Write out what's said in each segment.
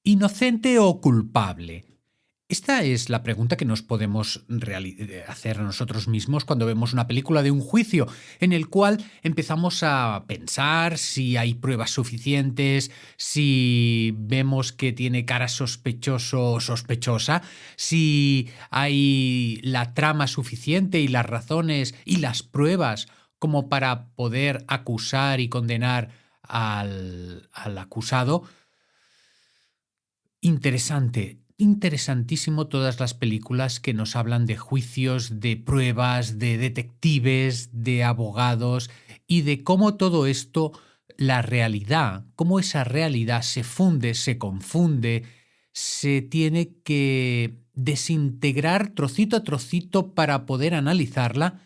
¿Inocente o culpable? Esta es la pregunta que nos podemos hacer a nosotros mismos cuando vemos una película de un juicio en el cual empezamos a pensar si hay pruebas suficientes, si vemos que tiene cara sospechoso o sospechosa, si hay la trama suficiente y las razones y las pruebas como para poder acusar y condenar al acusado. Interesantísimo todas las películas que nos hablan de juicios, de pruebas, de detectives, de abogados y de cómo todo esto, la realidad, cómo esa realidad se funde, se confunde, se tiene que desintegrar trocito a trocito para poder analizarla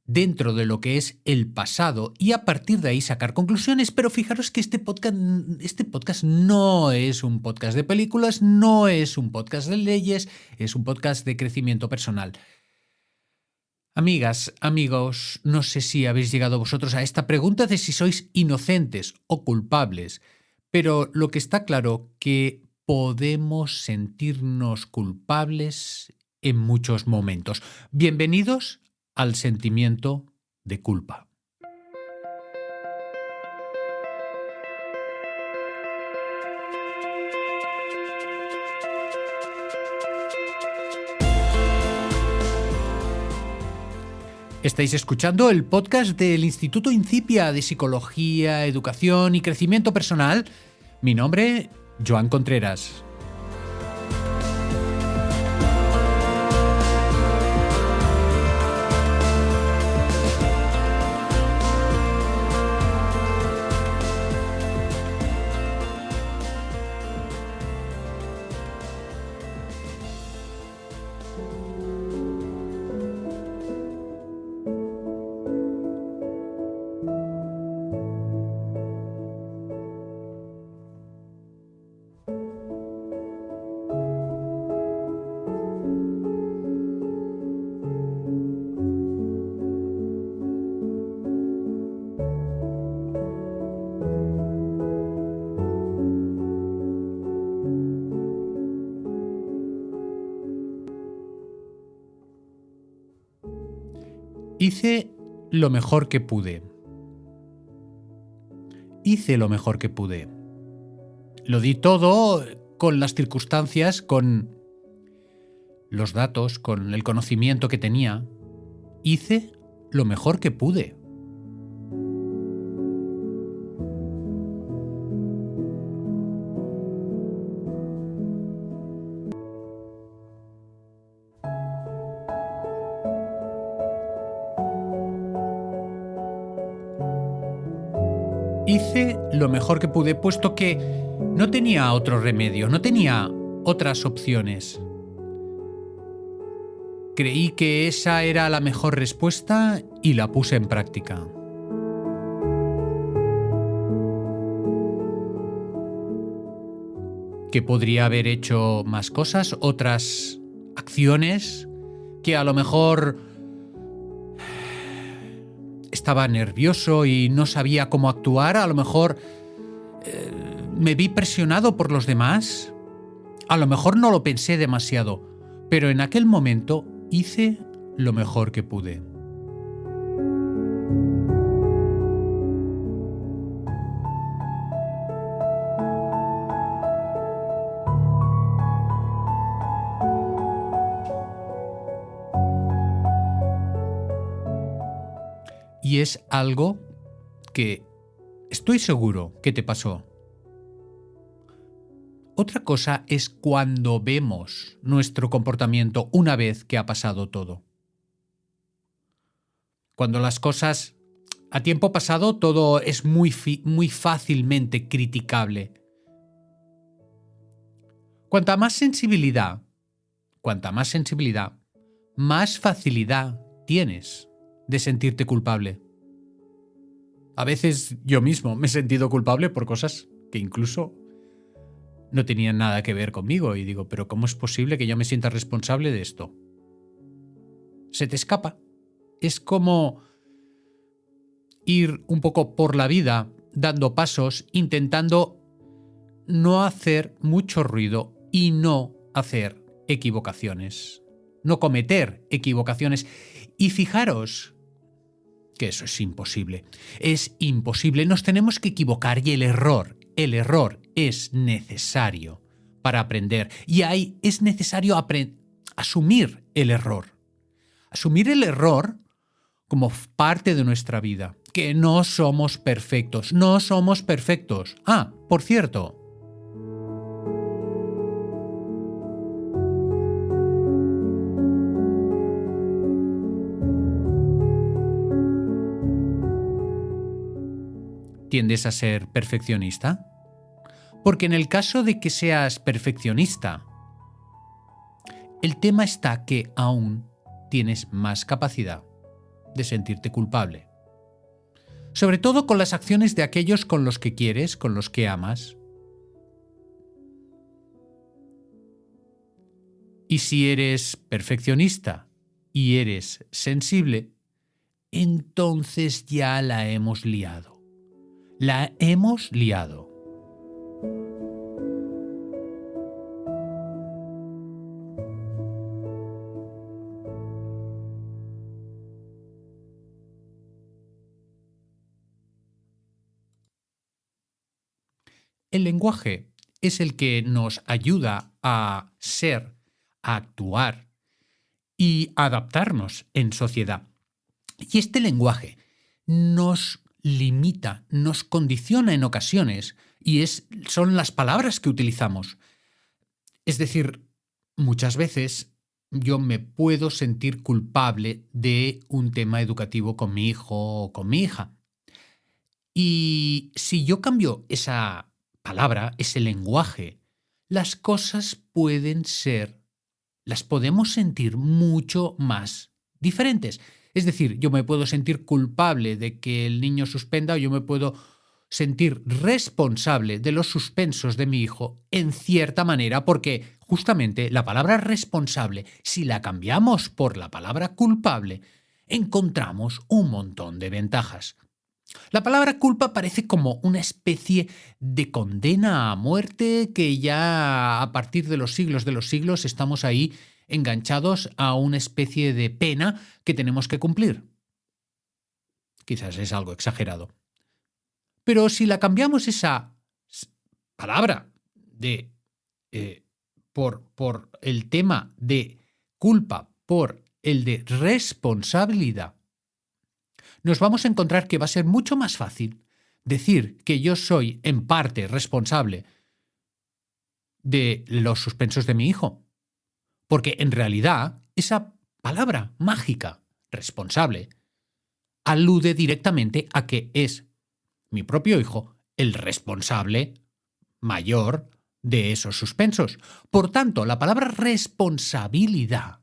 dentro de lo que es el pasado y a partir de ahí sacar conclusiones. Pero fijaros que este podcast no es un podcast de películas, no es un podcast de leyes, es un podcast de crecimiento personal. Amigas, amigos, no sé si habéis llegado vosotros a esta pregunta de si sois inocentes o culpables, pero lo que está claro que podemos sentirnos culpables en muchos momentos. Bienvenidos al sentimiento de culpa. Estáis escuchando el podcast del Instituto Incipia de Psicología, Educación y Crecimiento Personal. Mi nombre, Joan Contreras. Hice lo mejor que pude. Lo di todo con las circunstancias, con los datos, con el conocimiento que tenía. Hice lo mejor que pude. Hice lo mejor que pude, puesto que no tenía otro remedio, no tenía otras opciones. Creí que esa era la mejor respuesta y la puse en práctica. Que podría haber hecho más cosas, otras acciones, que a lo mejor estaba nervioso y no sabía cómo actuar, a lo mejor me vi presionado por los demás, a lo mejor no lo pensé demasiado, pero en aquel momento hice lo mejor que pude. Y es algo que estoy seguro que te pasó. Otra cosa es cuando vemos nuestro comportamiento una vez que ha pasado todo. Cuando las cosas a tiempo pasado, todo es muy fácilmente criticable. Cuanta más sensibilidad, más facilidad tienes de sentirte culpable. A veces yo mismo me he sentido culpable por cosas que incluso no tenían nada que ver conmigo y digo, pero ¿cómo es posible que yo me sienta responsable de esto? Se te escapa. Es como ir un poco por la vida dando pasos, intentando no hacer mucho ruido y no hacer equivocaciones. No cometer equivocaciones. Y fijaros que eso es imposible. Es imposible. Nos tenemos que equivocar y el error es necesario para aprender. Y ahí es necesario asumir el error. Asumir el error como parte de nuestra vida. Que no somos perfectos. No somos perfectos. Ah, por cierto. ¿Tiendes a ser perfeccionista? Porque en el caso de que seas perfeccionista, el tema está que aún tienes más capacidad de sentirte culpable. Sobre todo con las acciones de aquellos con los que quieres, con los que amas. Y si eres perfeccionista y eres sensible, entonces ya la hemos liado. La hemos liado. El lenguaje es el que nos ayuda a ser, a actuar y a adaptarnos en sociedad. Y este lenguaje nos limita, nos condiciona en ocasiones y son las palabras que utilizamos. Es decir, muchas veces yo me puedo sentir culpable de un tema educativo con mi hijo o con mi hija. Y si yo cambio esa palabra, ese lenguaje, las cosas las podemos sentir mucho más diferentes. Es decir, yo me puedo sentir culpable de que el niño suspenda o yo me puedo sentir responsable de los suspensos de mi hijo en cierta manera, porque justamente la palabra responsable, si la cambiamos por la palabra culpable, encontramos un montón de ventajas. La palabra culpa parece como una especie de condena a muerte que ya a partir de los siglos estamos ahí enganchados a una especie de pena que tenemos que cumplir. Quizás es algo exagerado. Pero si la cambiamos esa palabra por el tema de culpa, por el de responsabilidad, nos vamos a encontrar que va a ser mucho más fácil decir que yo soy en parte responsable de los suspensos de mi hijo. Porque en realidad esa palabra mágica, responsable, alude directamente a que es mi propio hijo el responsable mayor de esos suspensos. Por tanto, la palabra responsabilidad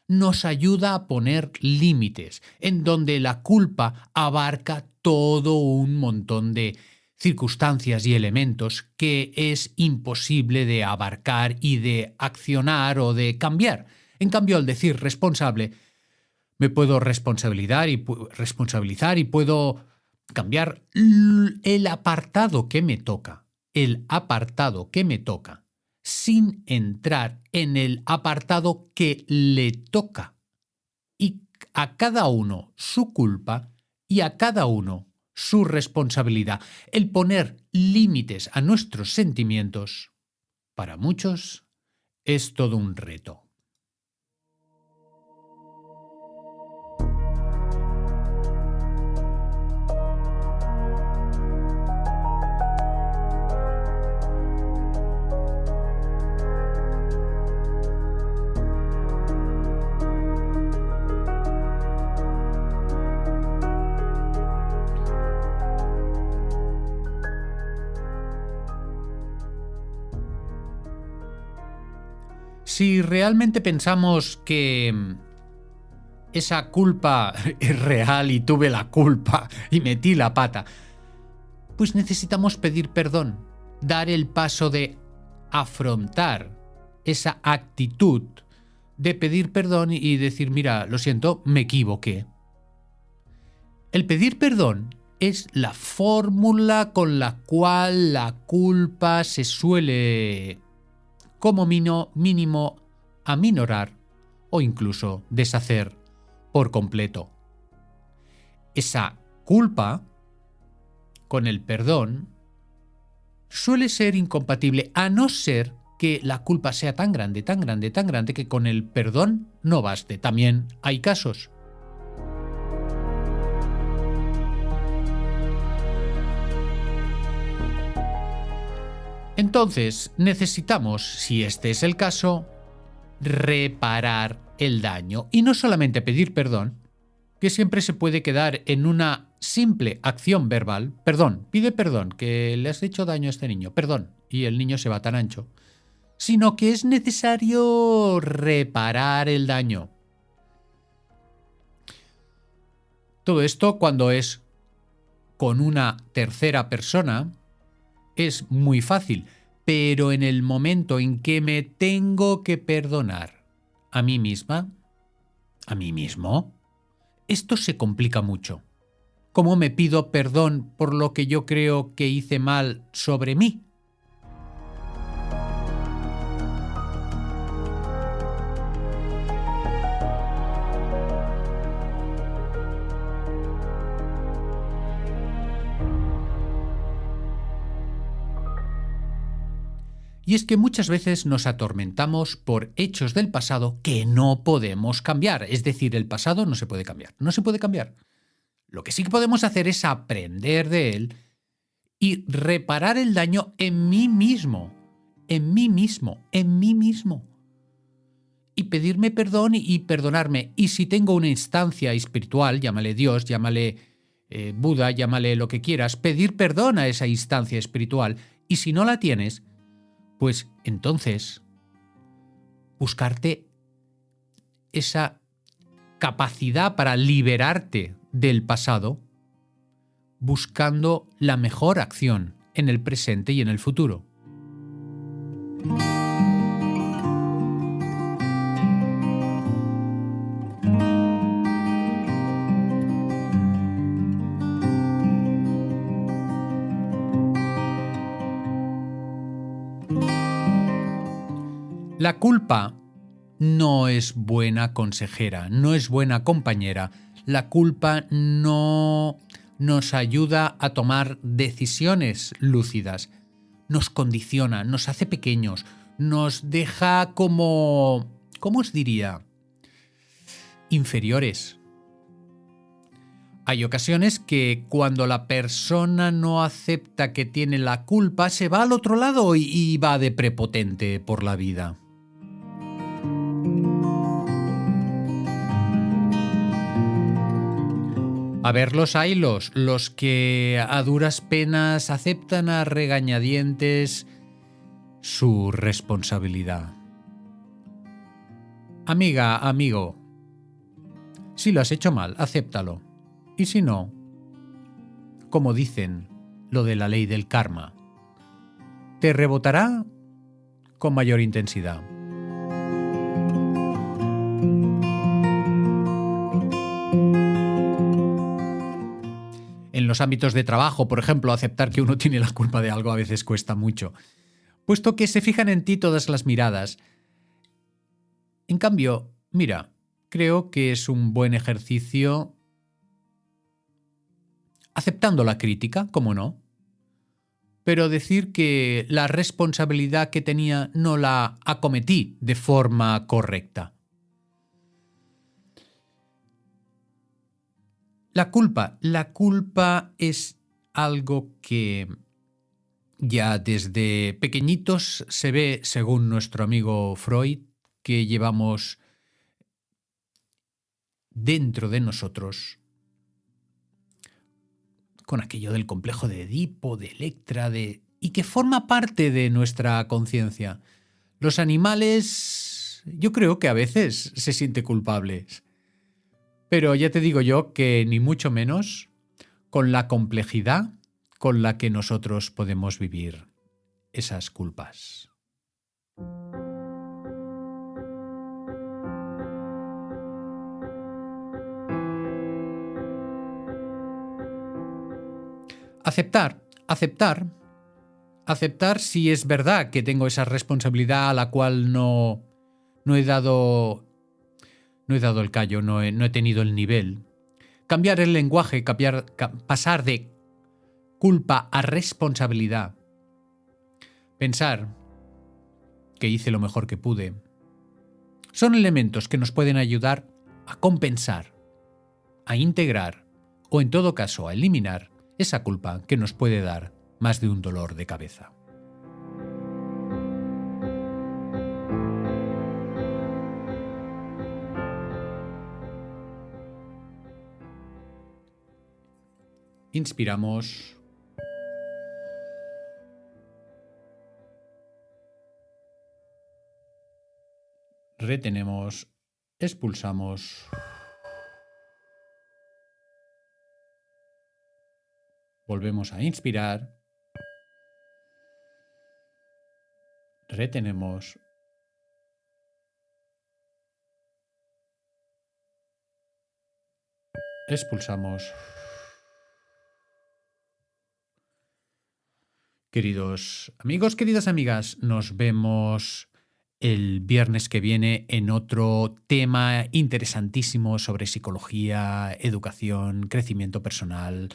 nos ayuda a poner límites en donde la culpa abarca todo un montón de circunstancias y elementos que es imposible de abarcar y de accionar o de cambiar. En cambio, al decir responsable, me puedo responsabilizar y puedo cambiar el apartado que me toca. Sin entrar en el apartado que le toca. Y a cada uno su culpa y a cada uno su responsabilidad. El poner límites a nuestros sentimientos, para muchos, es todo un reto. Si realmente pensamos que esa culpa es real y tuve la culpa y metí la pata, pues necesitamos pedir perdón, dar el paso de afrontar esa actitud de pedir perdón y decir, mira, lo siento, me equivoqué. El pedir perdón es la fórmula con la cual la culpa se suele, como mínimo, aminorar o incluso deshacer por completo. Esa culpa con el perdón suele ser incompatible, a no ser que la culpa sea tan grande, tan grande, tan grande que con el perdón no baste. También hay casos. Entonces, necesitamos, si este es el caso, reparar el daño. Y no solamente pedir perdón, que siempre se puede quedar en una simple acción verbal. Perdón, pide perdón, que le has hecho daño a este niño. Perdón. Y el niño se va tan ancho. Sino que es necesario reparar el daño. Todo esto, cuando es con una tercera persona, es muy fácil, pero en el momento en que me tengo que perdonar a mí misma, a mí mismo, esto se complica mucho. ¿Cómo me pido perdón por lo que yo creo que hice mal sobre mí? Y es que muchas veces nos atormentamos por hechos del pasado que no podemos cambiar. Es decir, el pasado no se puede cambiar. No se puede cambiar. Lo que sí que podemos hacer es aprender de él y reparar el daño en mí mismo. En mí mismo. En mí mismo. Y pedirme perdón y perdonarme. Y si tengo una instancia espiritual, llámale Dios, llámale Buda, llámale lo que quieras, pedir perdón a esa instancia espiritual. Y si no la tienes, pues entonces buscarte esa capacidad para liberarte del pasado, buscando la mejor acción en el presente y en el futuro. La culpa no es buena consejera, no es buena compañera. La culpa no nos ayuda a tomar decisiones lúcidas. Nos condiciona, nos hace pequeños, nos deja como, ¿cómo os diría? Inferiores. Hay ocasiones que cuando la persona no acepta que tiene la culpa, se va al otro lado y va de prepotente por la vida. A ver, los haylos, los que a duras penas aceptan a regañadientes su responsabilidad. Amiga, amigo, si lo has hecho mal, acéptalo. Y si no, como dicen lo de la ley del karma, te rebotará con mayor intensidad. En los ámbitos de trabajo, por ejemplo, aceptar que uno tiene la culpa de algo a veces cuesta mucho, puesto que se fijan en ti todas las miradas. En cambio, mira, creo que es un buen ejercicio aceptando la crítica, ¿cómo no? Pero decir que la responsabilidad que tenía no la acometí de forma correcta. La culpa es algo que ya desde pequeñitos se ve, según nuestro amigo Freud, que llevamos dentro de nosotros con aquello del complejo de Edipo, de Electra, y que forma parte de nuestra conciencia. Los animales, yo creo que a veces se sienten culpables. Pero ya te digo yo que ni mucho menos con la complejidad con la que nosotros podemos vivir esas culpas. Aceptar si es verdad que tengo esa responsabilidad a la cual no he dado el callo, no he tenido el nivel. Cambiar el lenguaje, pasar de culpa a responsabilidad. Pensar que hice lo mejor que pude. Son elementos que nos pueden ayudar a compensar, a integrar o en todo caso a eliminar esa culpa que nos puede dar más de un dolor de cabeza. Inspiramos. Retenemos. Expulsamos. Volvemos a inspirar. Retenemos. Expulsamos. Queridos amigos, queridas amigas, nos vemos el viernes que viene en otro tema interesantísimo sobre psicología, educación, crecimiento personal.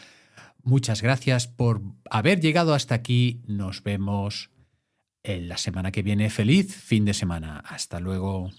Muchas gracias por haber llegado hasta aquí. Nos vemos en la semana que viene. Feliz fin de semana. Hasta luego.